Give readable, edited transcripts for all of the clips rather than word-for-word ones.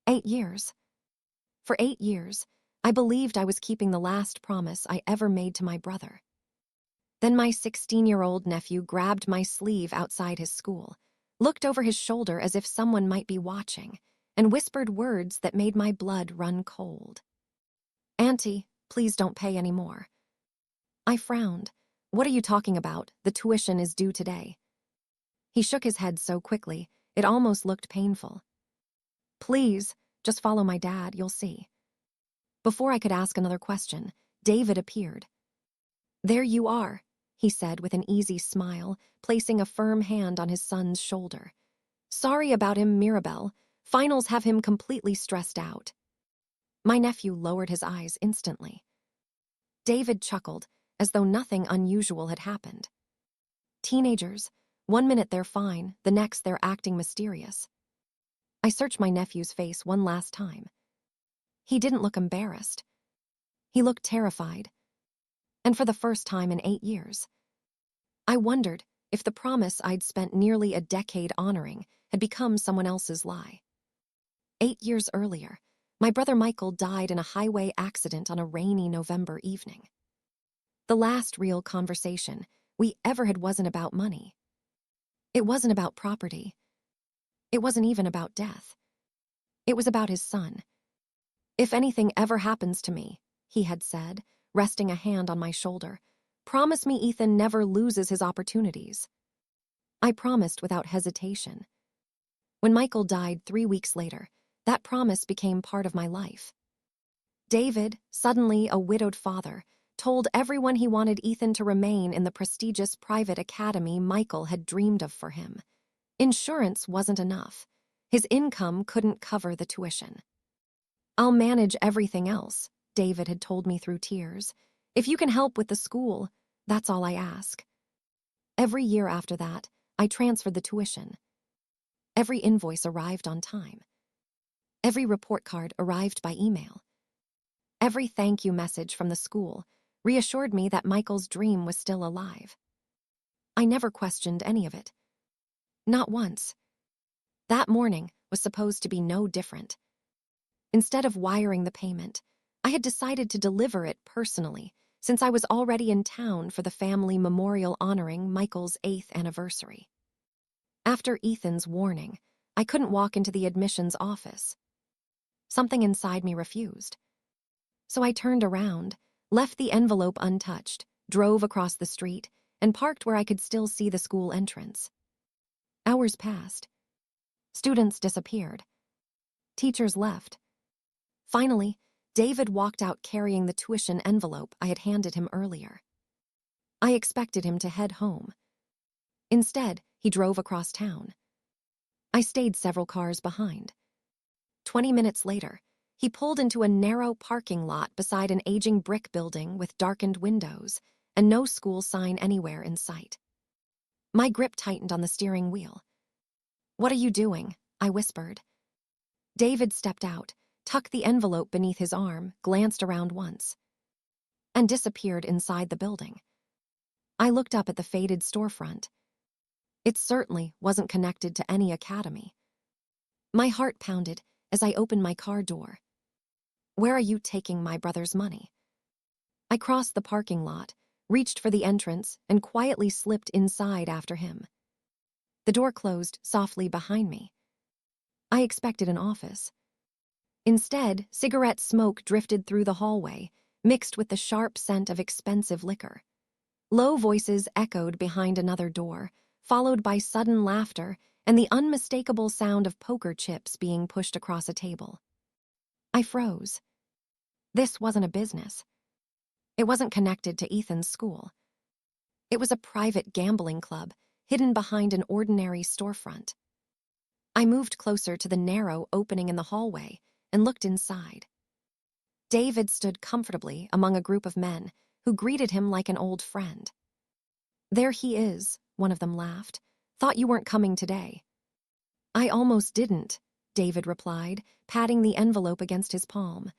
8 years. For 8 years, I believed I was keeping the last promise I ever made to my brother. Then my 16-year-old nephew grabbed my sleeve outside his school, looked over his shoulder as if someone might be watching, and whispered words that made my blood run cold. "Auntie, please don't pay any more." I frowned. "What are you talking about? The tuition is due today." He shook his head so quickly, it almost looked painful. "Please, just follow my dad, you'll see." Before I could ask another question, David appeared. "There you are," he said with an easy smile, placing a firm hand on his son's shoulder. "Sorry about him, Mirabel. Finals have him completely stressed out." My nephew lowered his eyes instantly. David chuckled, as though nothing unusual had happened. Teenagers, 1 minute they're fine, the next they're acting mysterious. I searched my nephew's face one last time. He didn't look embarrassed. He looked terrified. And for the first time in 8 years, I wondered if the promise I'd spent nearly a decade honoring had become someone else's lie. 8 years earlier, my brother Michael died in a highway accident on a rainy November evening. The last real conversation we ever had wasn't about money. It wasn't about property. It wasn't even about death. It was about his son. "If anything ever happens to me," he had said, resting a hand on my shoulder, "promise me Ethan never loses his opportunities." I promised without hesitation. When Michael died 3 weeks later, that promise became part of my life. David, suddenly a widowed father, told everyone he wanted Ethan to remain in the prestigious private academy Michael had dreamed of for him. Insurance wasn't enough. His income couldn't cover the tuition. "I'll manage everything else," David had told me through tears. "If you can help with the school, that's all I ask." Every year after that, I transferred the tuition. Every invoice arrived on time. Every report card arrived by email. Every thank you message from the school reassured me that Michael's dream was still alive. I never questioned any of it. Not once. That morning was supposed to be no different. Instead of wiring the payment, I had decided to deliver it personally, since I was already in town for the family memorial honoring Michael's 8th anniversary. After Ethan's warning, I couldn't walk into the admissions office. Something inside me refused. So I turned around, left the envelope untouched, drove across the street, and parked where I could still see the school entrance. Hours passed. Students disappeared. Teachers left. Finally, David walked out carrying the tuition envelope I had handed him earlier. I expected him to head home. Instead, he drove across town. I stayed several cars behind. 20 minutes later, he pulled into a narrow parking lot beside an aging brick building with darkened windows and no school sign anywhere in sight. My grip tightened on the steering wheel. "What are you doing?" I whispered. David stepped out, tucked the envelope beneath his arm, glanced around once, and disappeared inside the building. I looked up at the faded storefront. It certainly wasn't connected to any academy. My heart pounded as I opened my car door. "Where are you taking my brother's money?" I crossed the parking lot, reached for the entrance, and quietly slipped inside after him. The door closed softly behind me. I expected an office. Instead, cigarette smoke drifted through the hallway, mixed with the sharp scent of expensive liquor. Low voices echoed behind another door, followed by sudden laughter and the unmistakable sound of poker chips being pushed across a table. I froze. This wasn't a business. It wasn't connected to Ethan's school. It was a private gambling club, hidden behind an ordinary storefront. I moved closer to the narrow opening in the hallway and looked inside. David stood comfortably among a group of men who greeted him like an old friend. "There he is," one of them laughed. "Thought you weren't coming today." "I almost didn't," David replied, patting the envelope against his palm.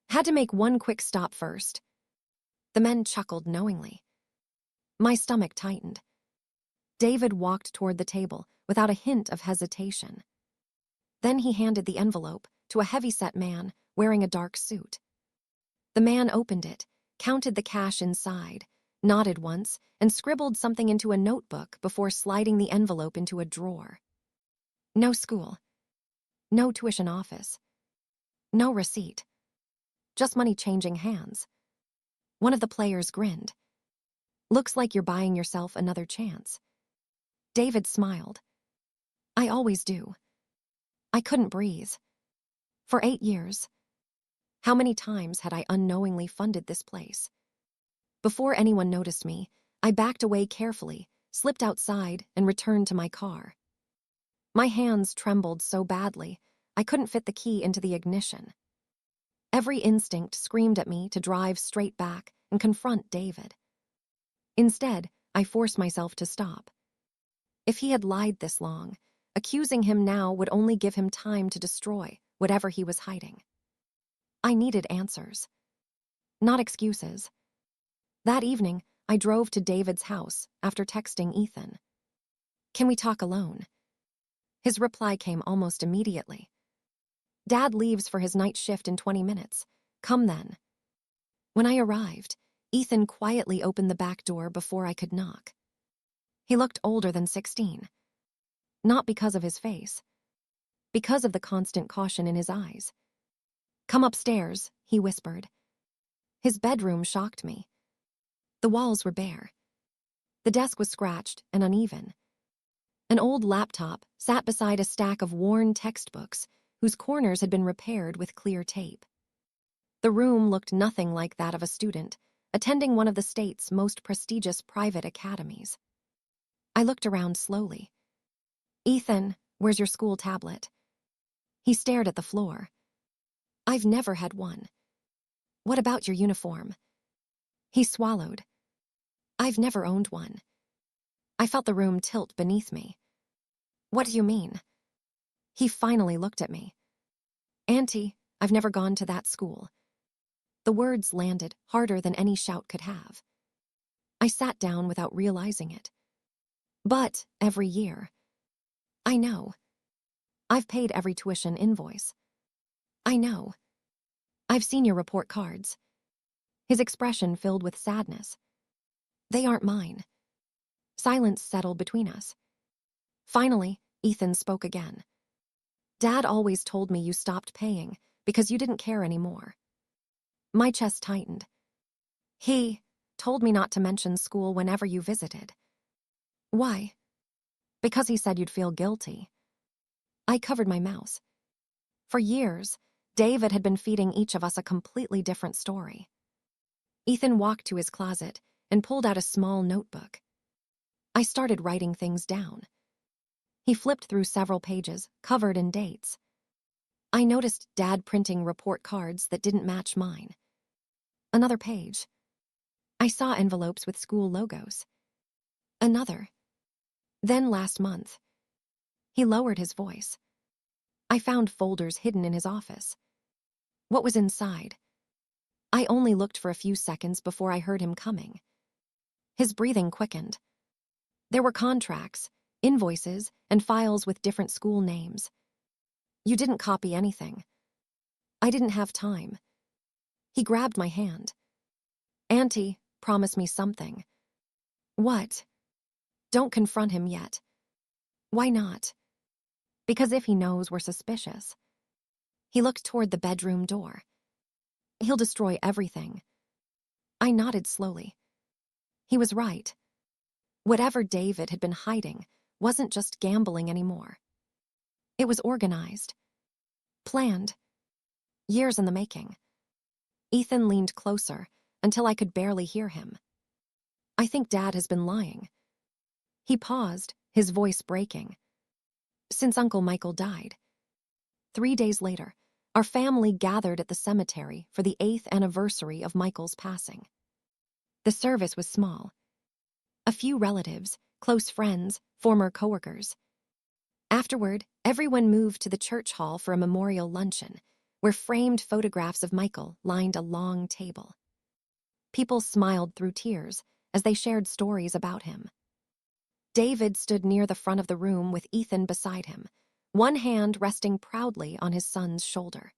"Had to make one quick stop first." The men chuckled knowingly. My stomach tightened. David walked toward the table without a hint of hesitation. Then he handed the envelope to a heavy-set man wearing a dark suit. The man opened it, counted the cash inside, nodded once, and scribbled something into a notebook before sliding the envelope into a drawer. No school. No tuition office. No receipt. Just money changing hands. One of the players grinned. Looks like you're buying yourself another chance. David smiled. I always do. I couldn't breathe. For 8 years. How many times had I unknowingly funded this place? Before anyone noticed me, I backed away carefully, slipped outside, and returned to my car. My hands trembled so badly, I couldn't fit the key into the ignition. Every instinct screamed at me to drive straight back and confront David. Instead, I forced myself to stop. If he had lied this long, accusing him now would only give him time to destroy whatever he was hiding. I needed answers. Not excuses. That evening, I drove to David's house after texting Ethan. Can we talk alone? His reply came almost immediately. Dad leaves for his night shift in 20 minutes. Come then. When I arrived, Ethan quietly opened the back door before I could knock. He looked older than 16. Not because of his face. Because of the constant caution in his eyes. Come upstairs, he whispered. His bedroom shocked me. The walls were bare. The desk was scratched and uneven. An old laptop sat beside a stack of worn textbooks whose corners had been repaired with clear tape. The room looked nothing like that of a student attending one of the state's most prestigious private academies. I looked around slowly. Ethan, where's your school tablet? He stared at the floor. I've never had one. What about your uniform? He swallowed. I've never owned one. I felt the room tilt beneath me. What do you mean? He finally looked at me. Auntie, I've never gone to that school. The words landed harder than any shout could have. I sat down without realizing it. But every year. I know. I've paid every tuition invoice. I know. I've seen your report cards. His expression filled with sadness. They aren't mine. Silence settled between us. Finally, Ethan spoke again. Dad always told me you stopped paying because you didn't care anymore. My chest tightened. He told me not to mention school whenever you visited. Why? Because he said you'd feel guilty. I covered my mouth. For years, David had been feeding each of us a completely different story. Ethan walked to his closet and pulled out a small notebook. I started writing things down. He flipped through several pages, covered in dates. I noticed Dad printing report cards that didn't match mine. Another page. I saw envelopes with school logos. Another. Then last month. He lowered his voice. I found folders hidden in his office. What was inside? I only looked for a few seconds before I heard him coming. His breathing quickened. There were contracts, invoices, and files with different school names. You didn't copy anything. I didn't have time. He grabbed my hand. Auntie, promise me something. What? Don't confront him yet. Why not? Because if he knows we're suspicious. He looked toward the bedroom door. He'll destroy everything. I nodded slowly. He was right. Whatever David had been hiding wasn't just gambling anymore. It was organized. Planned. Years in the making. Ethan leaned closer until I could barely hear him. I think Dad has been lying. He paused, his voice breaking. Since Uncle Michael died. 3 days later, our family gathered at the cemetery for the 8th anniversary of Michael's passing. The service was small. A few relatives, close friends, former coworkers. Afterward, everyone moved to the church hall for a memorial luncheon, where framed photographs of Michael lined a long table. People smiled through tears as they shared stories about him. David stood near the front of the room with Ethan beside him, one hand resting proudly on his son's shoulder.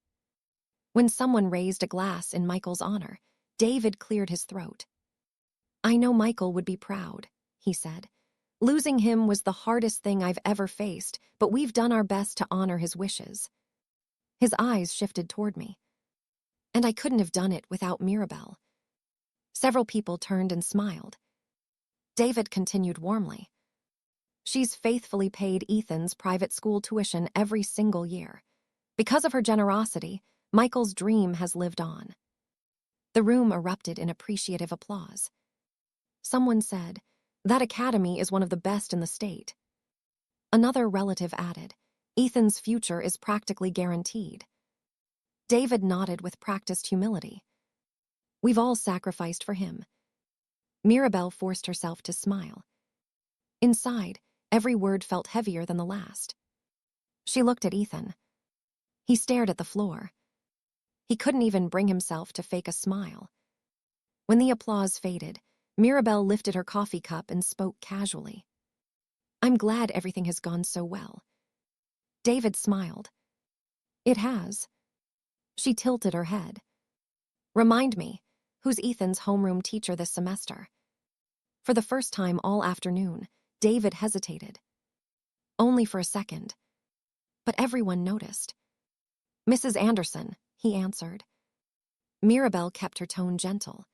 When someone raised a glass in Michael's honor, David cleared his throat. "I know Michael would be proud," he said. "Losing him was the hardest thing I've ever faced, but we've done our best to honor his wishes." His eyes shifted toward me. "And I couldn't have done it without Mirabel." Several people turned and smiled. David continued warmly. "She's faithfully paid Ethan's private school tuition every single year. Because of her generosity, Michael's dream has lived on." The room erupted in appreciative applause. Someone said, "That academy is one of the best in the state." Another relative added, "Ethan's future is practically guaranteed." David nodded with practiced humility. "We've all sacrificed for him." Mirabel forced herself to smile. Inside, every word felt heavier than the last. She looked at Ethan. He stared at the floor. He couldn't even bring himself to fake a smile. When the applause faded, Mirabel lifted her coffee cup and spoke casually. "I'm glad everything has gone so well." David smiled. "It has." She tilted her head. "Remind me, who's Ethan's homeroom teacher this semester?" For the first time all afternoon, David hesitated. Only for a second. But everyone noticed. "Mrs. Anderson," he answered. Mirabel kept her tone gentle.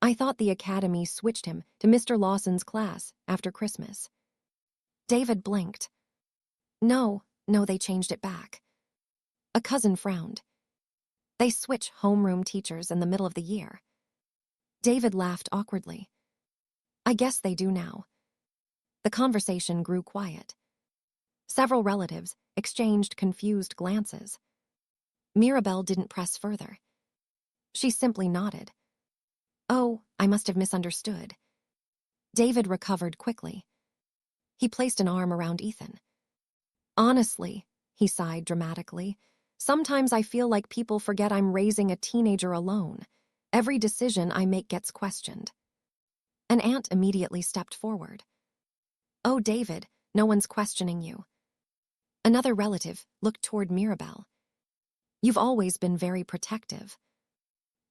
"I thought the academy switched him to Mr. Lawson's class after Christmas." David blinked. No, they changed it back." A cousin frowned. "They switch homeroom teachers in the middle of the year." David laughed awkwardly. "I guess they do now." The conversation grew quiet. Several relatives exchanged confused glances. Mirabel didn't press further. She simply nodded. "Oh, I must have misunderstood." David recovered quickly. He placed an arm around Ethan. "Honestly," he sighed dramatically, "sometimes I feel like people forget I'm raising a teenager alone. Every decision I make gets questioned." An aunt immediately stepped forward. "Oh, David, no one's questioning you." Another relative looked toward Mirabel. "You've always been very protective."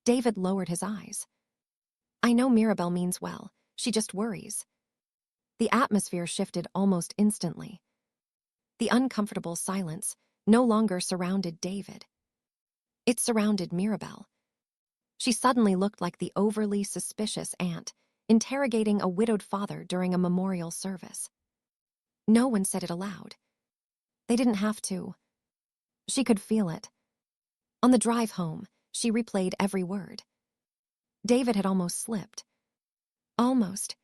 David lowered his eyes. "I know Mirabel means well. She just worries." The atmosphere shifted almost instantly. The uncomfortable silence no longer surrounded David. It surrounded Mirabel. She suddenly looked like the overly suspicious aunt interrogating a widowed father during a memorial service. No one said it aloud. They didn't have to. She could feel it. On the drive home, she replayed every word. David had almost slipped. Almost.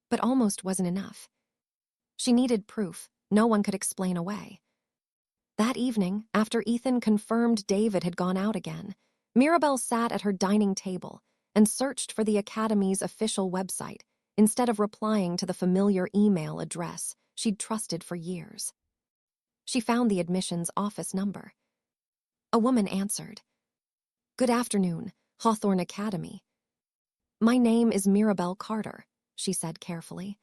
But almost wasn't enough. She needed proof no one could explain away. That evening, after Ethan confirmed David had gone out again, Mirabel sat at her dining table and searched for the academy's official website instead of replying to the familiar email address she'd trusted for years. She found the admissions office number. A woman answered. "Good afternoon, Hawthorne Academy." "My name is Mirabel Carter," she said carefully.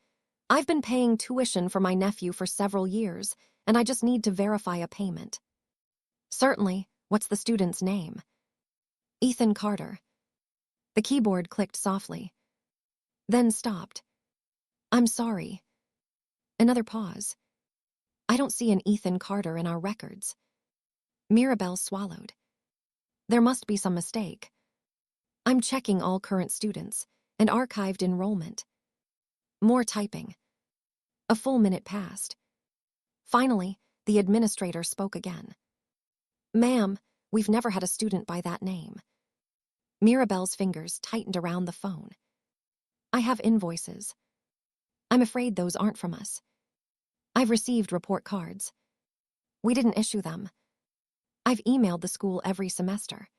"I've been paying tuition for my nephew for several years, and I just need to verify a payment." "Certainly. What's the student's name?" "Ethan Carter." The keyboard clicked softly, then stopped. "I'm sorry." Another pause. "I don't see an Ethan Carter in our records." Mirabel swallowed. "There must be some mistake. I'm checking all current students and archived enrollment." More typing. A full minute passed. Finally, the administrator spoke again. "Ma'am, we've never had a student by that name." Mirabel's fingers tightened around the phone. "I have invoices. I'm afraid those aren't from us. I've received report cards. We didn't issue them. I've emailed the school every semester.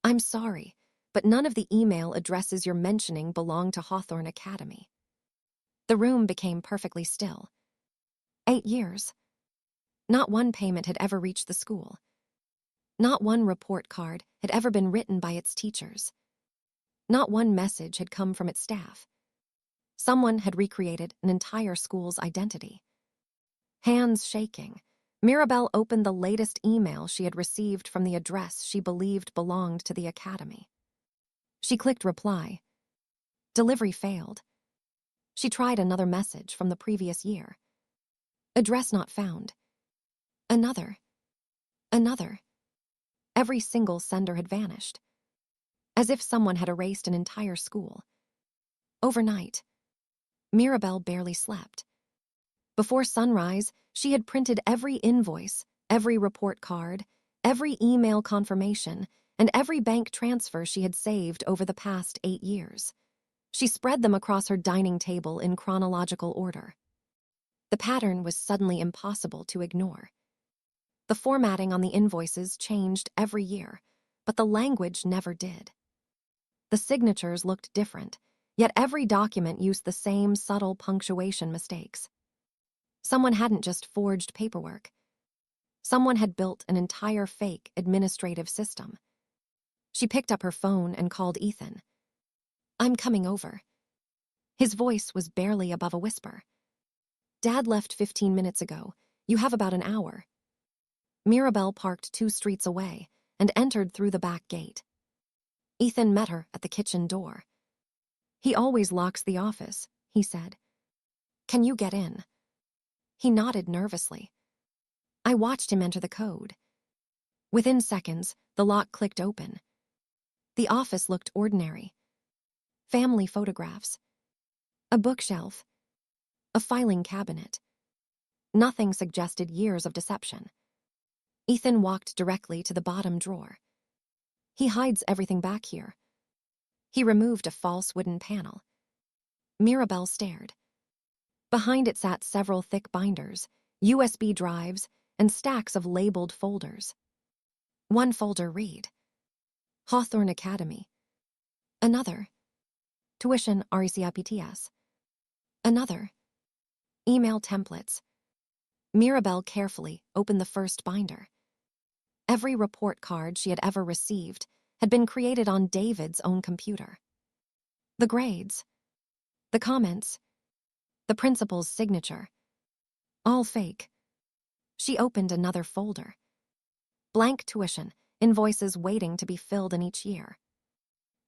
I'm sorry, but none of the email addresses you're mentioning belong to Hawthorne Academy." The room became perfectly still. 8 years. Not one payment had ever reached the school. Not one report card had ever been written by its teachers. Not one message had come from its staff. Someone had recreated an entire school's identity. Hands shaking, Mirabel opened the latest email she had received from the address she believed belonged to the academy. She clicked reply. Delivery failed. She tried another message from the previous year. Address not found. Another. Another. Every single sender had vanished, as if someone had erased an entire school. Overnight, Mirabel barely slept. Before sunrise, she had printed every invoice, every report card, every email confirmation, and every bank transfer she had saved over the past 8 years. She spread them across her dining table in chronological order. The pattern was suddenly impossible to ignore. The formatting on the invoices changed every year, but the language never did. The signatures looked different, yet every document used the same subtle punctuation mistakes. Someone hadn't just forged paperwork. Someone had built an entire fake administrative system. She picked up her phone and called Ethan. I'm coming over. His voice was barely above a whisper. Dad left 15 minutes ago. You have about an hour. Mirabel parked 2 streets away and entered through the back gate. Ethan met her at the kitchen door. He always locks the office, he said. Can you get in? He nodded nervously. I watched him enter the code. Within seconds, the lock clicked open. The office looked ordinary. Family photographs. A bookshelf. A filing cabinet. Nothing suggested years of deception. Ethan walked directly to the bottom drawer. He hides everything back here. He removed a false wooden panel. Mirabel stared. Behind it sat several thick binders, USB drives, and stacks of labeled folders. One folder read, Hawthorne Academy. Another, Tuition RECIPTS. Another, Email templates. Mirabel carefully opened the first binder. Every report card she had ever received had been created on David's own computer. The grades, the comments, the principal's signature, all fake. She opened another folder. Blank tuition, invoices waiting to be filled in each year.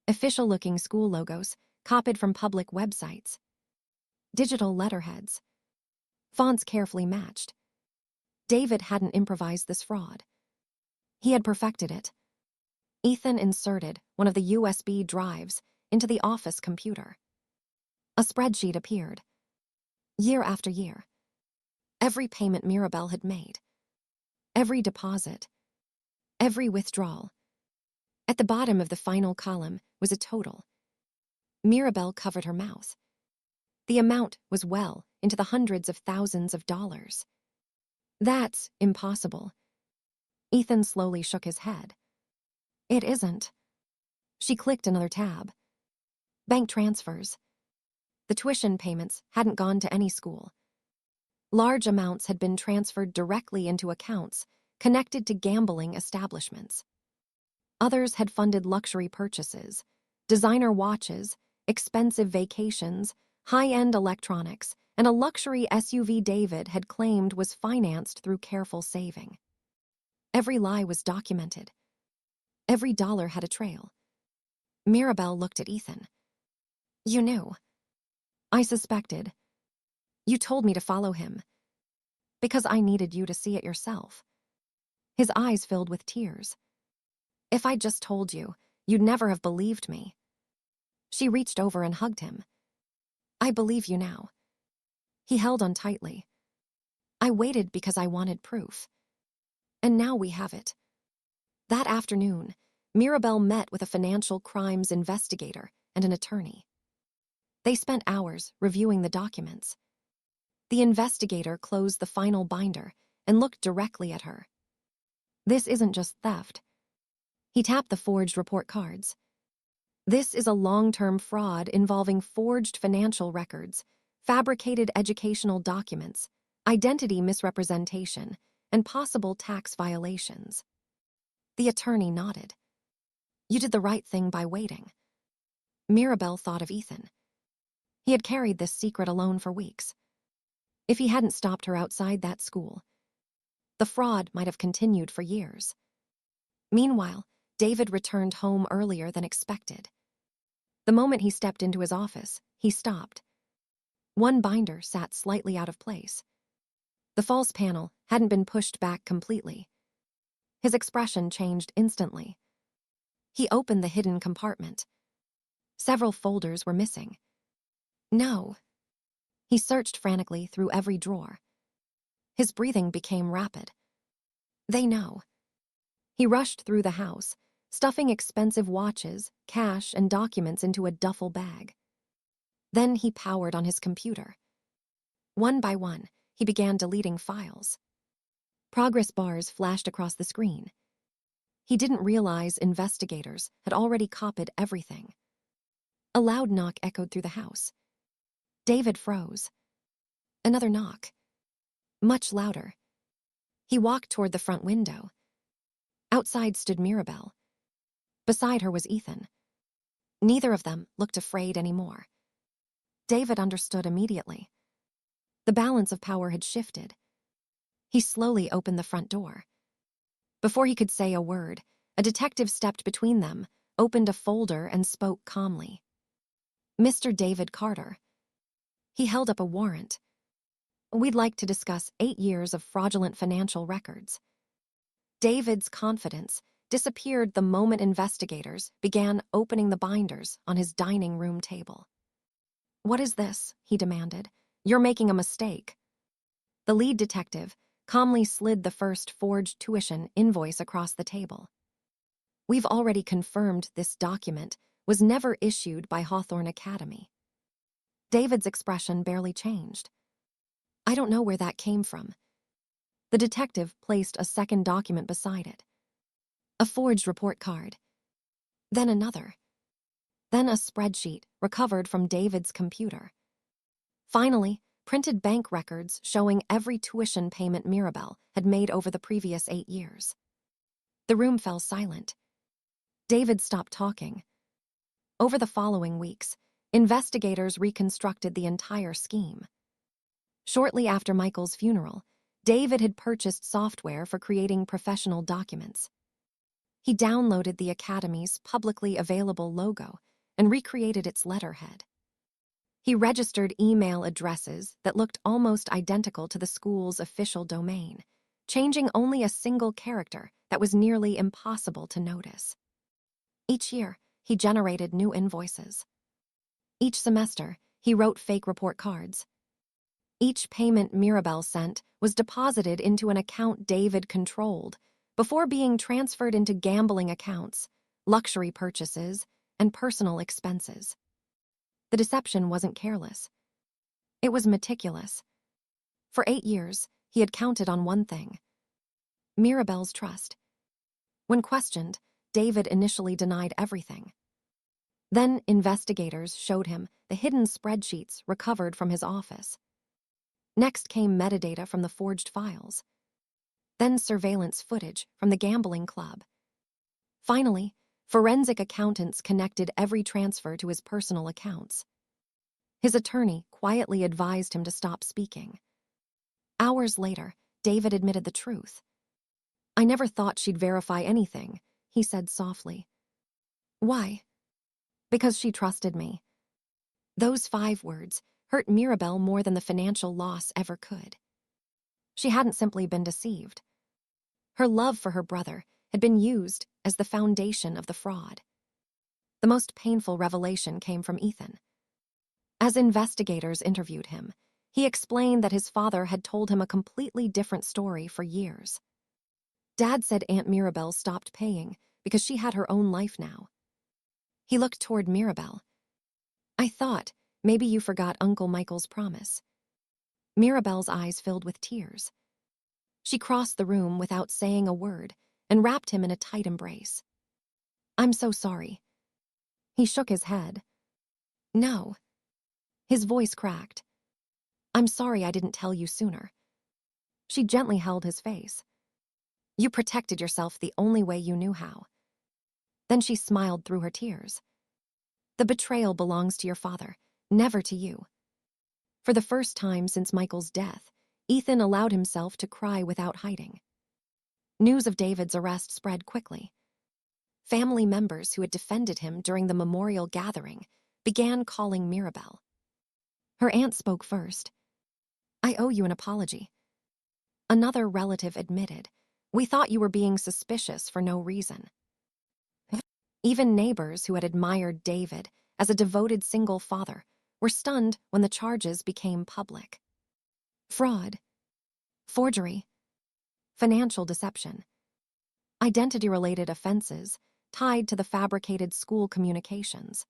Official-looking school logos, copied from public websites. Digital letterheads. Fonts carefully matched. David hadn't improvised this fraud. He had perfected it. Ethan inserted one of the USB drives into the office computer. A spreadsheet appeared. Year after year. Every payment Mirabel had made. Every deposit. Every withdrawal. At the bottom of the final column was a total. Mirabel covered her mouth. The amount was well into the hundreds of thousands of dollars. That's impossible. Ethan slowly shook his head. It isn't. She clicked another tab. Bank transfers. The tuition payments hadn't gone to any school. Large amounts had been transferred directly into accounts connected to gambling establishments. Others had funded luxury purchases, designer watches, expensive vacations, high-end electronics, and a luxury SUV David had claimed was financed through careful saving. Every lie was documented. Every dollar had a trail. Mirabel looked at Ethan. You knew. I suspected. You told me to follow him. Because I needed you to see it yourself. His eyes filled with tears. If I'd just told you, you'd never have believed me. She reached over and hugged him. I believe you now. He held on tightly. I waited because I wanted proof. And now we have it. That afternoon, Mirabel met with a financial crimes investigator and an attorney. They spent hours reviewing the documents. The investigator closed the final binder and looked directly at her. This isn't just theft. He tapped the forged report cards. This is a long-term fraud involving forged financial records, fabricated educational documents, identity misrepresentation, and possible tax violations. The attorney nodded. You did the right thing by waiting. Mirabel thought of Ethan. He had carried this secret alone for weeks. If he hadn't stopped her outside that school, The fraud might have continued for years. Meanwhile, David returned home earlier than expected. The moment he stepped into his office, he stopped. One binder sat slightly out of place. The false panel hadn't been pushed back completely. His expression changed instantly. He opened the hidden compartment. Several folders were missing. No. He searched frantically through every drawer. His breathing became rapid. They know. He rushed through the house, stuffing expensive watches, cash, and documents into a duffel bag. Then he powered on his computer. One by one, he began deleting files. Progress bars flashed across the screen. He didn't realize investigators had already copied everything. A loud knock echoed through the house. David froze. Another knock. Much louder. He walked toward the front window. Outside stood Mirabel. Beside her was Ethan. Neither of them looked afraid anymore. David understood immediately. The balance of power had shifted. He slowly opened the front door. Before he could say a word, a detective stepped between them, opened a folder, and spoke calmly. Mr. David Carter. He held up a warrant. We'd like to discuss 8 years of fraudulent financial records. David's confidence disappeared the moment investigators began opening the binders on his dining room table. What is this? He demanded. You're making a mistake. The lead detective calmly slid the first forged tuition invoice across the table. We've already confirmed this document was never issued by Hawthorne Academy. David's expression barely changed. I don't know where that came from. The detective placed a second document beside it. A forged report card. Then another. Then a spreadsheet recovered from David's computer. Finally, printed bank records showing every tuition payment Mirabel had made over the previous 8 years. The room fell silent. David stopped talking. Over the following weeks, investigators reconstructed the entire scheme. Shortly after Michael's funeral, David had purchased software for creating professional documents. He downloaded the Academy's publicly available logo and recreated its letterhead. He registered email addresses that looked almost identical to the school's official domain, changing only a single character that was nearly impossible to notice. Each year, he generated new invoices. Each semester, he wrote fake report cards. Each payment Mirabel sent was deposited into an account David controlled before being transferred into gambling accounts, luxury purchases, and personal expenses. The deception wasn't careless. It was meticulous. For 8 years, he had counted on one thing: Mirabel's trust. When questioned, David initially denied everything. Then investigators showed him the hidden spreadsheets recovered from his office. Next came metadata from the forged files. Then surveillance footage from the gambling club. Finally, forensic accountants connected every transfer to his personal accounts. His attorney quietly advised him to stop speaking. Hours later, David admitted the truth. I never thought she'd verify anything, he said softly. Why? Because she trusted me. Those 5 words hurt Mirabel more than the financial loss ever could. She hadn't simply been deceived. Her love for her brother had been used as the foundation of the fraud. The most painful revelation came from Ethan. As investigators interviewed him, he explained that his father had told him a completely different story for years. Dad said Aunt Mirabel stopped paying because she had her own life now. He looked toward Mirabel. I thought maybe you forgot Uncle Michael's promise. Mirabel's eyes filled with tears. She crossed the room without saying a word and wrapped him in a tight embrace. I'm so sorry. He shook his head. No. His voice cracked. I'm sorry I didn't tell you sooner. She gently held his face. You protected yourself the only way you knew how. Then she smiled through her tears. The betrayal belongs to your father, never to you. For the first time since Michael's death, Ethan allowed himself to cry without hiding. News of David's arrest spread quickly. Family members who had defended him during the memorial gathering began calling Mirabel. Her aunt spoke first. "I owe you an apology." Another relative admitted, "We thought you were being suspicious for no reason." Even neighbors who had admired David as a devoted single father were stunned when the charges became public. Fraud, forgery, financial deception, identity-related offenses tied to the fabricated school communications.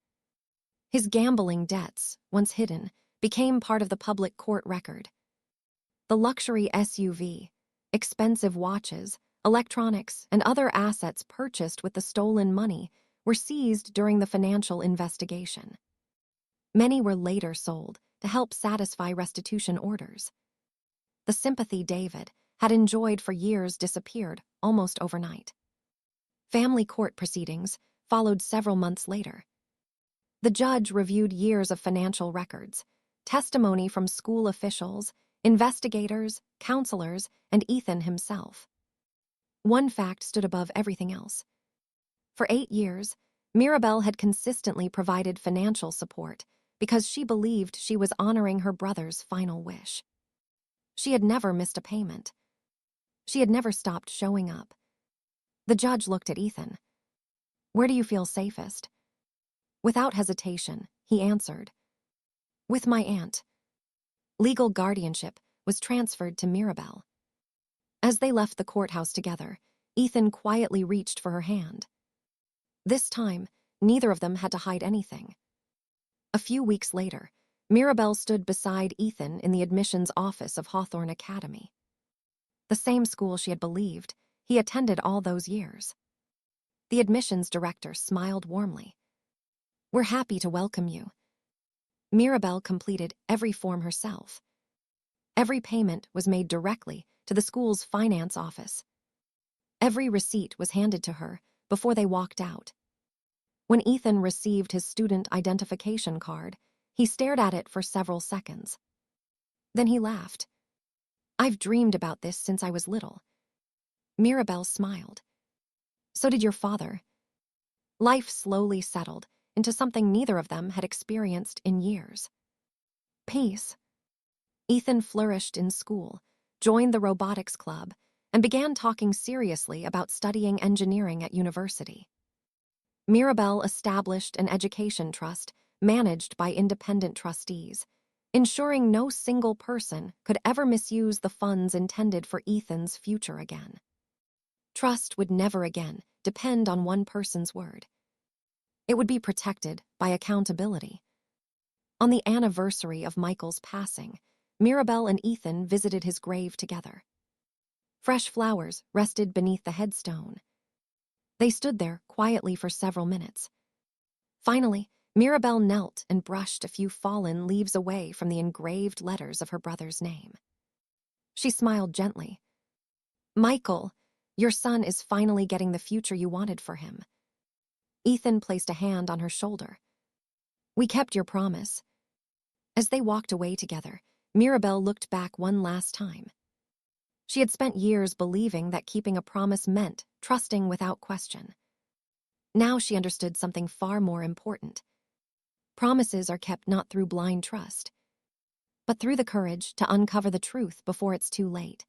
His gambling debts, once hidden, became part of the public court record. The luxury SUV, expensive watches, electronics, and other assets purchased with the stolen money were seized during the financial investigation. Many were later sold to help satisfy restitution orders. The sympathy David had enjoyed for years disappeared almost overnight. Family court proceedings followed several months later. The judge reviewed years of financial records, testimony from school officials, investigators, counselors, and Ethan himself. One fact stood above everything else. For 8 years, Mirabel had consistently provided financial support because she believed she was honoring her brother's final wish. She had never missed a payment. She had never stopped showing up. The judge looked at Ethan. "Where do you feel safest?" Without hesitation, he answered, "With my aunt." Legal guardianship was transferred to Mirabel. As they left the courthouse together, Ethan quietly reached for her hand. This time, neither of them had to hide anything. A few weeks later, Mirabel stood beside Ethan in the admissions office of Hawthorne Academy. The same school she had believed he attended all those years. The admissions director smiled warmly. "We're happy to welcome you." Mirabel completed every form herself. Every payment was made directly to the school's finance office. Every receipt was handed to her before they walked out. When Ethan received his student identification card, he stared at it for several seconds. Then he laughed. "I've dreamed about this since I was little." Mirabel smiled. "So did your father." Life slowly settled into something neither of them had experienced in years. Peace. Ethan flourished in school, joined the robotics club, and began talking seriously about studying engineering at university. Mirabel established an education trust managed by independent trustees, ensuring no single person could ever misuse the funds intended for Ethan's future again. Trust would never again depend on one person's word. It would be protected by accountability. On the anniversary of Michael's passing, Mirabel and Ethan visited his grave together. Fresh flowers rested beneath the headstone. They stood there quietly for several minutes. Finally, Mirabel knelt and brushed a few fallen leaves away from the engraved letters of her brother's name. She smiled gently. "Michael, your son is finally getting the future you wanted for him." Ethan placed a hand on her shoulder. "We kept your promise." As they walked away together, Mirabel looked back one last time. She had spent years believing that keeping a promise meant trusting without question. Now she understood something far more important. Promises are kept not through blind trust, but through the courage to uncover the truth before it's too late.